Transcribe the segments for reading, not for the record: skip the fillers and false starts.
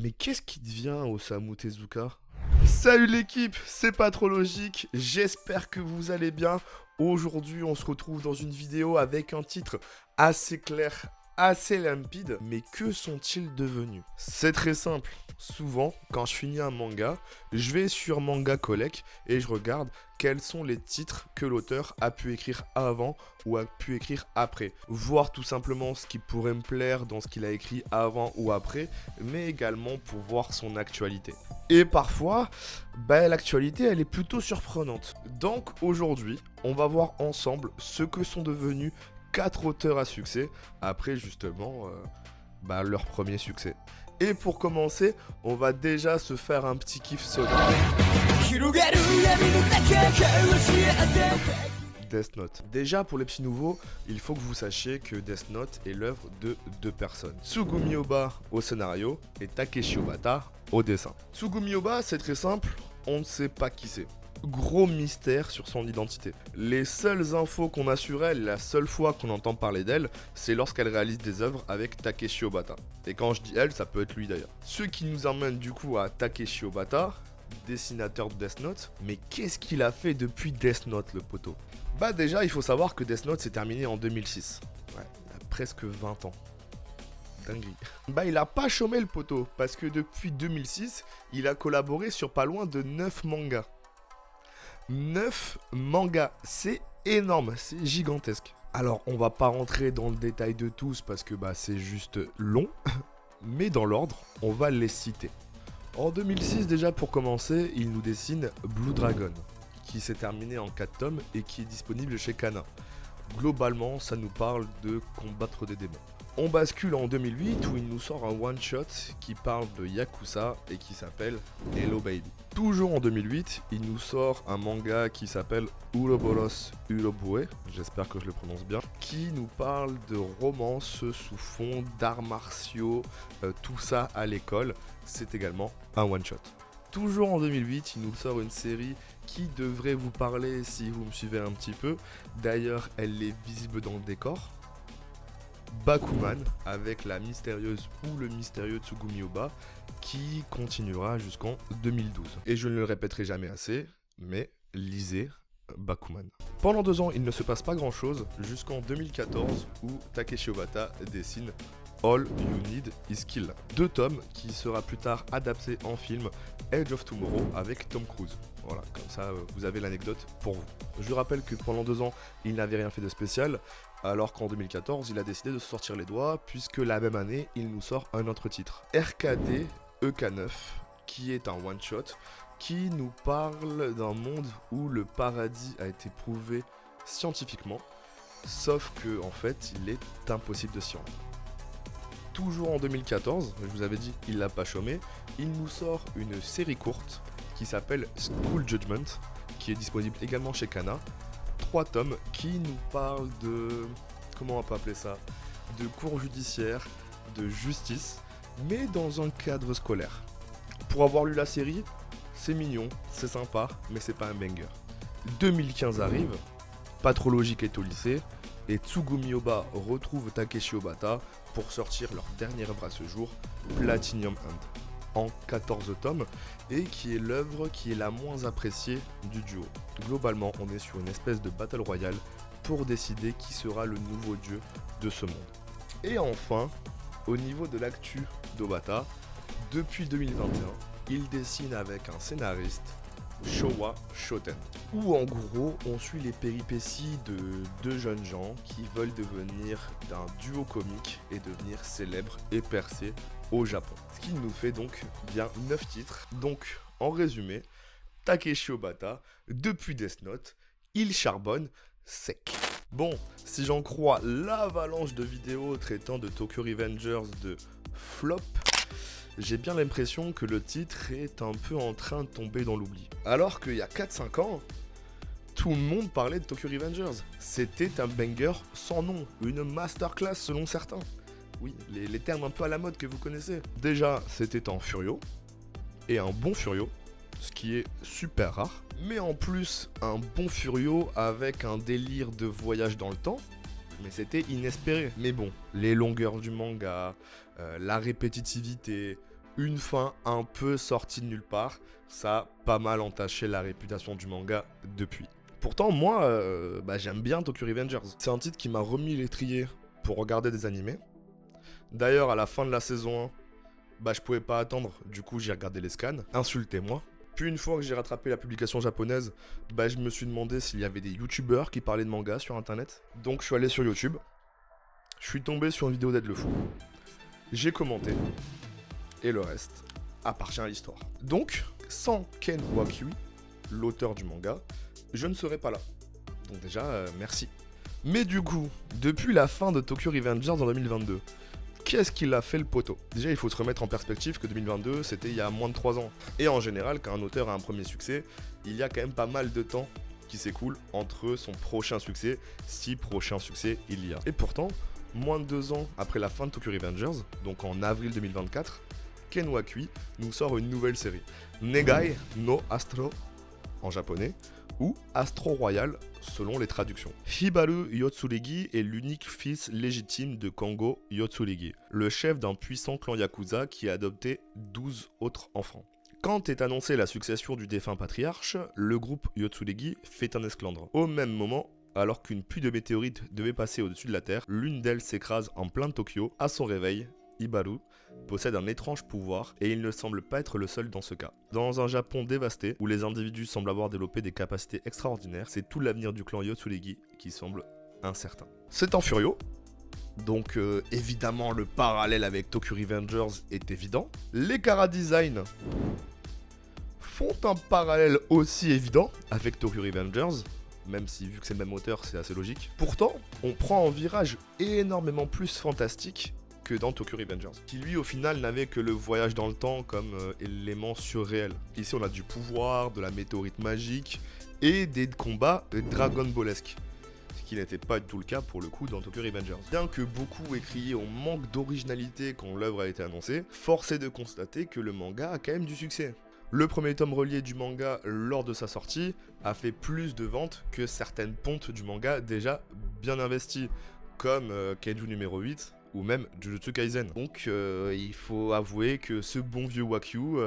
Mais qu'est-ce qui devient Osamu Tezuka? Salut l'équipe, c'est pas trop logique, j'espère que vous allez bien. Aujourd'hui on se retrouve dans une vidéo avec un titre assez clair, assez limpide, mais que sont-ils devenus? C'est très simple, souvent quand je finis un manga, je vais sur Manga Collect et je regarde quels sont les titres que l'auteur a pu écrire avant ou a pu écrire après. Voir tout simplement ce qui pourrait me plaire dans ce qu'il a écrit avant ou après, mais également pour voir son actualité. Et parfois, l'actualité elle est plutôt surprenante. Donc aujourd'hui, on va voir ensemble ce que sont devenus 4 auteurs à succès après justement leur premier succès. Et pour commencer, on va déjà se faire un petit kiff sonore. Death Note. Déjà pour les petits nouveaux, il faut que vous sachiez que Death Note est l'œuvre de 2 personnes. Tsugumi Ohba au scénario et Takeshi Obata au dessin. Tsugumi Ohba, c'est très simple, on ne sait pas qui c'est. Gros mystère sur son identité. Les seules infos qu'on a sur elle, la seule fois qu'on entend parler d'elle, c'est lorsqu'elle réalise des œuvres avec Takeshi Obata. Et quand je dis elle, ça peut être lui d'ailleurs. Ce qui nous emmène du coup à Takeshi Obata, dessinateur de Death Note. Mais qu'est-ce qu'il a fait depuis Death Note, le poteau? Déjà, il faut savoir que Death Note s'est terminé en 2006. Ouais, il a presque 20 ans. Dinguerie. Il a pas chômé le poteau, parce que depuis 2006, il a collaboré sur pas loin de 9 mangas. 9 mangas, c'est énorme, c'est gigantesque. Alors, on va pas rentrer dans le détail de tous parce que c'est juste long, mais dans l'ordre, on va les citer. En 2006, déjà pour commencer, il nous dessine Blue Dragon, qui s'est terminé en 4 tomes et qui est disponible chez Kana. Globalement, ça nous parle de combattre des démons. On bascule en 2008 où il nous sort un one-shot qui parle de Yakuza et qui s'appelle Hello Baby. Toujours en 2008, il nous sort un manga qui s'appelle Uroboros Urobue, j'espère que je le prononce bien, qui nous parle de romance sous fond d'arts martiaux, tout ça à l'école. C'est également un one-shot. Toujours en 2008, il nous sort une série qui devrait vous parler si vous me suivez un petit peu. D'ailleurs, elle est visible dans le décor. Bakuman avec la mystérieuse ou le mystérieux Tsugumi Ohba qui continuera jusqu'en 2012. Et je ne le répéterai jamais assez, mais lisez Bakuman. Pendant 2 ans, il ne se passe pas grand chose jusqu'en 2014 où Takeshi Obata dessine All You Need Is Kill. 2 tomes qui sera plus tard adapté en film Edge of Tomorrow avec Tom Cruise. Voilà, comme ça vous avez l'anecdote pour vous. Je rappelle que pendant 2 ans, il n'avait rien fait de spécial, alors qu'en 2014, il a décidé de se sortir les doigts, puisque la même année, il nous sort un autre titre. RKD EK9, qui est un one-shot, qui nous parle d'un monde où le paradis a été prouvé scientifiquement, sauf que en fait, il est impossible de s'y rendre. Toujours en 2014, je vous avais dit, il l'a pas chômé, il nous sort une série courte qui s'appelle School Judgment, qui est disponible également chez Kana. 3 tomes qui nous parlent de... comment on peut appeler ça? De cours judiciaires, de justice, mais dans un cadre scolaire. Pour avoir lu la série, c'est mignon, c'est sympa, mais c'est pas un banger. 2015 arrive, Patrologique est au lycée, et Tsugumi Ohba retrouve Takeshi Obata pour sortir leur dernière œuvre à ce jour, Platinum End, en 14 tomes, et qui est l'œuvre qui est la moins appréciée du duo. Globalement, on est sur une espèce de battle royale pour décider qui sera le nouveau dieu de ce monde. Et enfin, au niveau de l'actu d'Obata, depuis 2021, il dessine avec un scénariste, Showa Shoten, où en gros on suit les péripéties de 2 jeunes gens qui veulent devenir d'un duo comique et devenir célèbres et percés au Japon. Ce qui nous fait donc bien 9 titres. Donc en résumé, Takeshi Obata, depuis Death Note, il charbonne sec. Bon, si j'en crois l'avalanche de vidéos traitant de Tokyo Revengers de flop, j'ai bien l'impression que le titre est un peu en train de tomber dans l'oubli. Alors qu'il y a 4-5 ans, tout le monde parlait de Tokyo Revengers. C'était un banger sans nom, une masterclass selon certains. Oui, les termes un peu à la mode que vous connaissez. Déjà, c'était en Furio, et un bon Furio, ce qui est super rare. Mais en plus, un bon Furio avec un délire de voyage dans le temps, mais c'était inespéré. Mais bon, les longueurs du manga, la répétitivité, une fin un peu sortie de nulle part, ça a pas mal entaché la réputation du manga depuis. Pourtant, moi, j'aime bien Tokyo Revengers. C'est un titre qui m'a remis l'étrier pour regarder des animés. D'ailleurs, à la fin de la saison 1, je pouvais pas attendre, du coup j'ai regardé les scans, insultez-moi. Puis une fois que j'ai rattrapé la publication japonaise, je me suis demandé s'il y avait des youtubeurs qui parlaient de manga sur internet. Donc je suis allé sur YouTube, je suis tombé sur une vidéo d'Ed le Fou, j'ai commenté, et le reste appartient à l'histoire. Donc, sans Ken Wakui, l'auteur du manga, je ne serais pas là. Donc déjà, merci. Mais du coup, depuis la fin de Tokyo Revengers en 2022, qu'est-ce qu'il a fait le poteau? Déjà, il faut se remettre en perspective que 2022, c'était il y a moins de 3 ans. Et en général, quand un auteur a un premier succès, il y a quand même pas mal de temps qui s'écoule entre son prochain succès, si prochain succès il y a. Et pourtant, moins de 2 ans après la fin de Tokyo Revengers, donc en avril 2024, Ken Wakui nous sort une nouvelle série, Negai no Astro, en japonais, ou Astro Royal selon les traductions. Hibaru Yotsurigi est l'unique fils légitime de Kango Yotsurigi, le chef d'un puissant clan Yakuza qui a adopté 12 autres enfants. Quand est annoncée la succession du défunt patriarche, le groupe Yotsurigi fait un esclandre. Au même moment, alors qu'une pluie de météorites devait passer au-dessus de la Terre, l'une d'elles s'écrase en plein Tokyo. À son réveil, Hibaru possède un étrange pouvoir et il ne semble pas être le seul dans ce cas. Dans un Japon dévasté, où les individus semblent avoir développé des capacités extraordinaires, c'est tout l'avenir du clan Yotsurigi qui semble incertain. C'est un furio, donc évidemment le parallèle avec Tokyo Revengers est évident. Les chara-design font un parallèle aussi évident avec Tokyo Revengers, même si vu que c'est le même auteur c'est assez logique. Pourtant, on prend un virage énormément plus fantastique que dans Tokyo Revengers, qui lui au final n'avait que le voyage dans le temps comme élément surréel. Ici on a du pouvoir, de la météorite magique et des combats Dragon Ballesques, ce qui n'était pas du tout le cas pour le coup dans Tokyo Revengers. Bien que beaucoup aient crié au manque d'originalité quand l'œuvre a été annoncée, force est de constater que le manga a quand même du succès. Le premier tome relié du manga lors de sa sortie a fait plus de ventes que certaines pontes du manga déjà bien investies, comme Kaiju numéro 8, ou même Jujutsu Kaisen. Donc il faut avouer que ce bon vieux Wakyu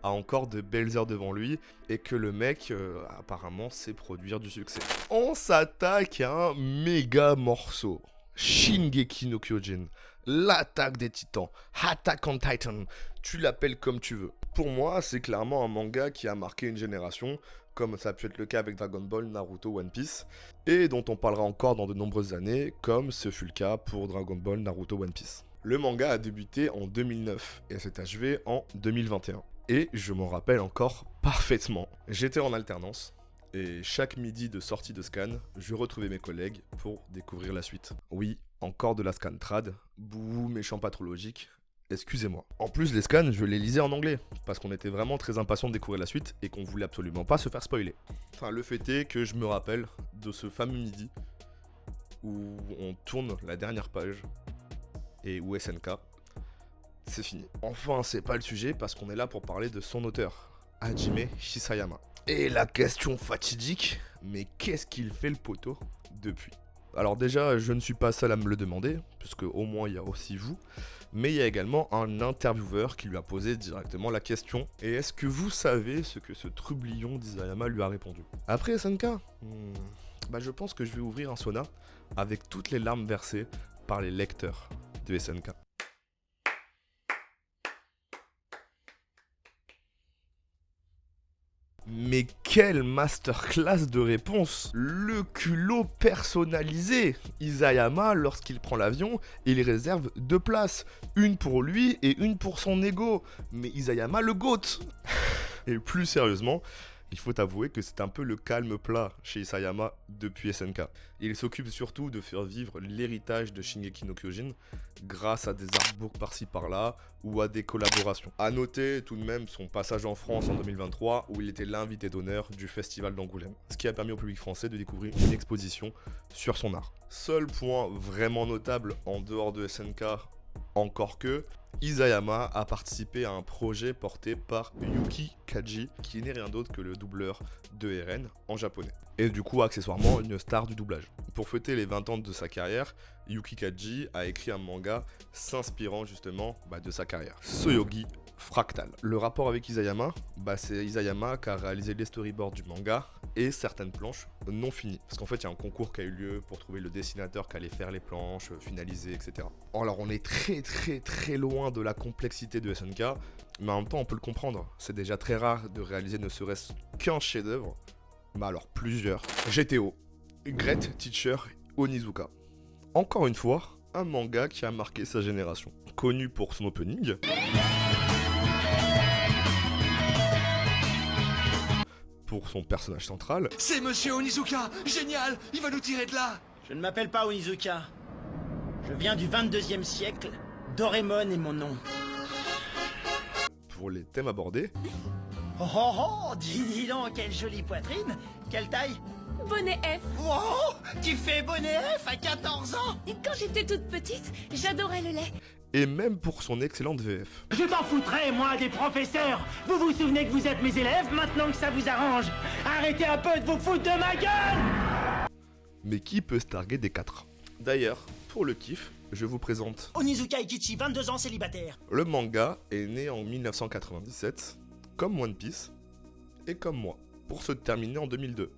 a encore de belles heures devant lui et que le mec apparemment sait produire du succès. On s'attaque à un méga morceau. Shingeki no Kyojin, l'attaque des titans, Attack on Titan, tu l'appelles comme tu veux. Pour moi, c'est clairement un manga qui a marqué une génération, comme ça a pu être le cas avec Dragon Ball, Naruto, One Piece, et dont on parlera encore dans de nombreuses années, comme ce fut le cas pour Dragon Ball, Naruto, One Piece. Le manga a débuté en 2009 et s'est achevé en 2021. Et je m'en rappelle encore parfaitement. J'étais en alternance, et chaque midi de sortie de scan, je retrouvais mes collègues pour découvrir la suite. Oui, encore de la scan trad, bouh, méchant pas trop logique. Excusez-moi. En plus, les scans, je les lisais en anglais, parce qu'on était vraiment très impatients de découvrir la suite et qu'on voulait absolument pas se faire spoiler. Enfin, le fait est que je me rappelle de ce fameux midi où on tourne la dernière page et où SNK, c'est fini. Enfin, c'est pas le sujet parce qu'on est là pour parler de son auteur, Hajime Hisayama. Et la question fatidique, mais qu'est-ce qu'il fait le poteau depuis ? Alors déjà, je ne suis pas seul à me le demander, puisque au moins il y a aussi vous, mais il y a également un intervieweur qui lui a posé directement la question. Et est-ce que vous savez ce que ce trublion d'Isayama lui a répondu? Après SNK, je pense que je vais ouvrir un sauna avec toutes les larmes versées par les lecteurs de SNK. Mais quelle masterclass de réponse! Le culot personnalisé! Isayama, lorsqu'il prend l'avion, il réserve 2 places. Une pour lui et une pour son ego. Mais Isayama le GOAT! Et plus sérieusement, il faut avouer que c'est un peu le calme plat chez Isayama depuis SNK. Il s'occupe surtout de faire vivre l'héritage de Shingeki no Kyojin grâce à des artbooks par-ci par-là ou à des collaborations. A noter tout de même son passage en France en 2023 où il était l'invité d'honneur du festival d'Angoulême, ce qui a permis au public français de découvrir une exposition sur son art. Seul point vraiment notable en dehors de SNK, encore que Isayama a participé à un projet porté par Yuki Kaji, qui n'est rien d'autre que le doubleur de Eren en japonais. Et du coup, accessoirement, une star du doublage. Pour fêter les 20 ans de sa carrière, Yuki Kaji a écrit un manga s'inspirant justement de sa carrière, Soyogi Fractal. Le rapport avec Isayama, c'est Isayama qui a réalisé les storyboards du manga et certaines planches non finies. Parce qu'en fait, il y a un concours qui a eu lieu pour trouver le dessinateur qui allait faire les planches, finaliser, etc. Alors, on est très loin de la complexité de SNK, mais en même temps, on peut le comprendre. C'est déjà très rare de réaliser ne serait-ce qu'un chef-d'œuvre, mais alors plusieurs. GTO, Great Teacher Onizuka. Encore une fois, un manga qui a marqué sa génération. Connu pour son opening, pour son personnage central. C'est Monsieur Onizuka. Génial. Il va nous tirer de là. Je ne m'appelle pas Onizuka. Je viens du 22e siècle. Doraemon est mon nom. Pour les thèmes abordés. Oh, dis donc, quelle jolie poitrine. Quelle taille? Bonnet F. Oh, tu fais bonnet F à 14 ans. Et quand j'étais toute petite, j'adorais le lait. Et même pour son excellente VF. Je m'en foutrais, moi, des professeurs. Vous vous souvenez que vous êtes mes élèves, maintenant que ça vous arrange. Arrêtez un peu de vous foutre de ma gueule. Mais qui peut se targuer des 4? D'ailleurs, pour le kiff, je vous présente Onizuka Ikichi, 22 ans célibataire. le manga est né en 1997, comme One Piece, et comme moi, pour se terminer en 2002.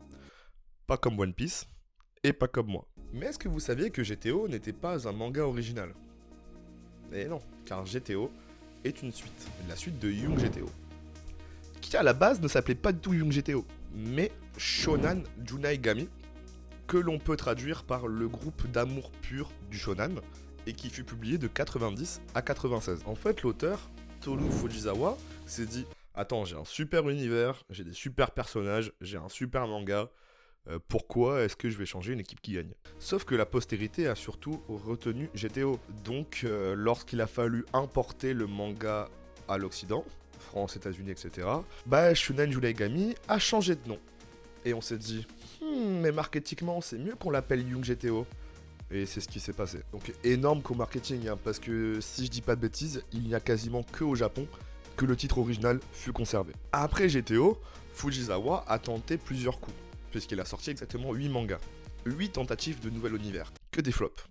Pas comme One Piece, et pas comme moi. Mais est-ce que vous saviez que GTO n'était pas un manga original? Eh non, car GTO est une suite, la suite de Young GTO, qui à la base ne s'appelait pas du tout Young GTO, mais Shonan Junaigami, que l'on peut traduire par le groupe d'amour pur du shonan, et qui fut publié de 90 à 96. En fait, l'auteur, Toru Fujisawa, s'est dit « Attends, j'ai un super univers, j'ai des super personnages, j'ai un super manga, pourquoi est-ce que je vais changer une équipe qui gagne ?» Sauf que la postérité a surtout retenu GTO. Donc, lorsqu'il a fallu importer le manga à l'Occident, France, États-Unis, etc., Shonan Junaigami a changé de nom. Et on s'est dit mais marketingement, c'est mieux qu'on l'appelle Young GTO. Et c'est ce qui s'est passé. Donc énorme co-marketing, hein, parce que si je dis pas de bêtises, il n'y a quasiment que au Japon que le titre original fut conservé. Après GTO, Fujisawa a tenté plusieurs coups, puisqu'il a sorti exactement 8 mangas. 8 tentatives de nouvel univers. Que des flops.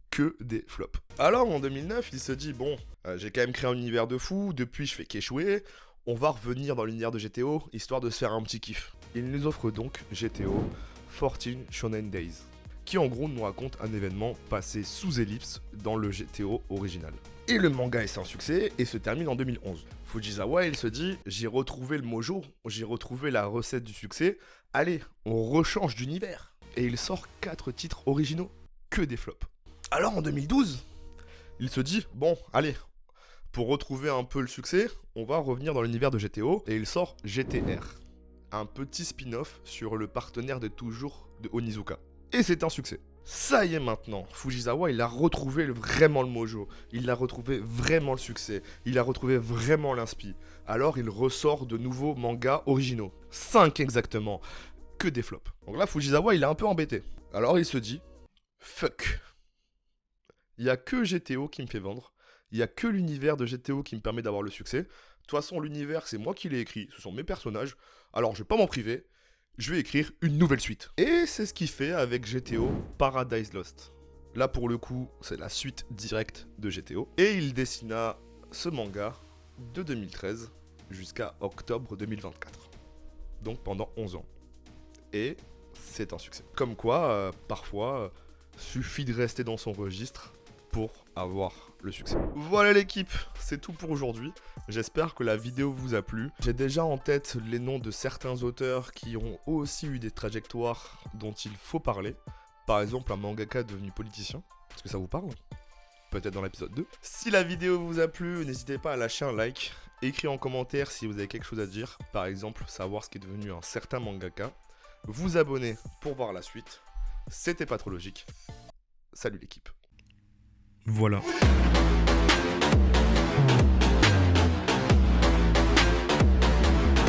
Que des flops. Alors en 2009, il se dit, bon, j'ai quand même créé un univers de fou, depuis je fais qu'échouer, on va revenir dans l'univers de GTO, histoire de se faire un petit kiff. Il nous offre donc GTO 14 Shonen Days, qui en gros nous raconte un événement passé sous ellipse dans le GTO original. Et le manga est un succès et se termine en 2011. Fujisawa, il se dit, j'ai retrouvé le mojo, j'ai retrouvé la recette du succès, allez, on rechange d'univers. Et il sort 4 titres originaux, que des flops. Alors en 2012, il se dit, bon, allez, pour retrouver un peu le succès, on va revenir dans l'univers de GTO, et il sort GTR, un petit spin-off sur le partenaire de toujours de Onizuka. Et c'est un succès. Ça y est maintenant, Fujisawa, il a retrouvé vraiment le mojo, il a retrouvé vraiment le succès, il a retrouvé vraiment l'inspi. Alors il ressort de nouveaux mangas originaux. 5 exactement, que des flops. Donc là, Fujisawa, il est un peu embêté. Alors il se dit, fuck. Il n'y a que GTO qui me fait vendre, il n'y a que l'univers de GTO qui me permet d'avoir le succès. De toute façon, l'univers, c'est moi qui l'ai écrit, ce sont mes personnages, alors je vais pas m'en priver, je vais écrire une nouvelle suite. Et c'est ce qu'il fait avec GTO Paradise Lost. Là, pour le coup, c'est la suite directe de GTO. Et il dessina ce manga de 2013 jusqu'à octobre 2024. Donc pendant 11 ans. Et c'est un succès. Comme quoi, parfois, suffit de rester dans son registre pour avoir le succès. Voilà l'équipe, c'est tout pour aujourd'hui. J'espère que la vidéo vous a plu. J'ai déjà en tête les noms de certains auteurs qui ont aussi eu des trajectoires dont il faut parler. Par exemple, un mangaka devenu politicien. Est-ce que ça vous parle? Peut-être dans l'épisode 2. Si la vidéo vous a plu, n'hésitez pas à lâcher un like. Écrire en commentaire si vous avez quelque chose à dire. Par exemple, savoir ce qui est devenu un certain mangaka. Vous abonner pour voir la suite. C'était pas trop logique. Salut l'équipe. Voilà.